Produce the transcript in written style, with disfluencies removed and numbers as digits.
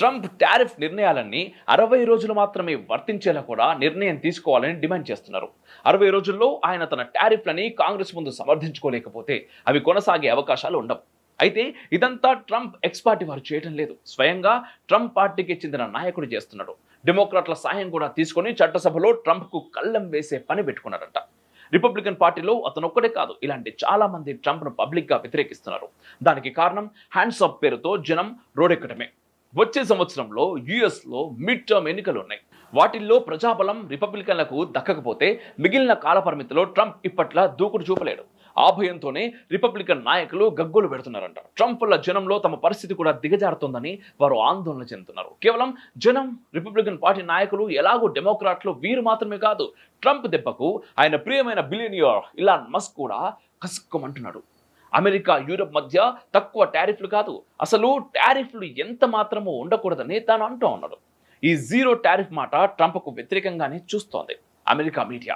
Trump tariff నిర్ణయాలన్నీ 60 రోజులు మాత్రమే వర్తించేలా కూడా నిర్ణయం తీసుకోవాలని డిమాండ్ చేస్తున్నారు. 60 రోజుల్లో ఆయన తన టారిఫ్లని కాంగ్రెస్ ముందు సమర్థించుకోలేకపోతే అవి కొనసాగే అవకాశాలు ఉండవు. అయితే ఇదంతా ట్రంప్ ఎక్స్ పార్టీ వారు చేయడం లేదు. స్వయంగా ట్రంప్ పార్టీకి చెందిన నాయకుడు చేస్తున్నాడు. డెమోక్రాట్ల సాయం కూడా తీసుకొని చట్టసభలో ట్రంప్కు కళ్ళెం వేసే పని పెట్టుకున్నారంట. రిపబ్లికన్ పార్టీలో అతను ఒక్కడే కాదు, ఇలాంటి చాలా మంది ట్రంప్ను పబ్లిక్గా వ్యతిరేకిస్తున్నారు. దానికి కారణం హ్యాండ్స్ అప్ పేరుతో జనం రోడెక్కడమే. వచ్చే సంవత్సరంలో యుఎస్లో మిడ్ టర్మ్ ఎన్నికలు ఉన్నాయి. వాటిల్లో ప్రజాబలం రిపబ్లికన్లకు దక్కకపోతే మిగిలిన కాలపరిమితిలో ట్రంప్ ఇప్పట్లా దూకుడు చూపలేడు. ఆ భయంతోనే రిపబ్లికన్ నాయకులు గగ్గోలు పెడుతున్నారంట. ట్రంప్ వల్ల జనంలో తమ పరిస్థితి కూడా దిగజారుతోందని వారు ఆందోళన చెందుతున్నారు. కేవలం జనం, రిపబ్లికన్ పార్టీ నాయకులు, ఎలాగో డెమోక్రాట్లు వీరు మాత్రమే కాదు, ట్రంప్ దెబ్బకు ఆయన ప్రియమైన బిలియనియర్ ఇలాన్ మస్క్ కూడా కసుక్కుమంటున్నాడు. అమెరికా, యూరప్ మధ్య తక్కువ టారిఫ్లు కాదు, అసలు టారిఫ్లు ఎంత మాత్రమూ ఉండకూడదని తాను అంటూ ఉన్నాడు. ఈ జీరో టారిఫ్ మాట ట్రంప్కు వ్యతిరేకంగానే చూస్తోంది అమెరికా మీడియా.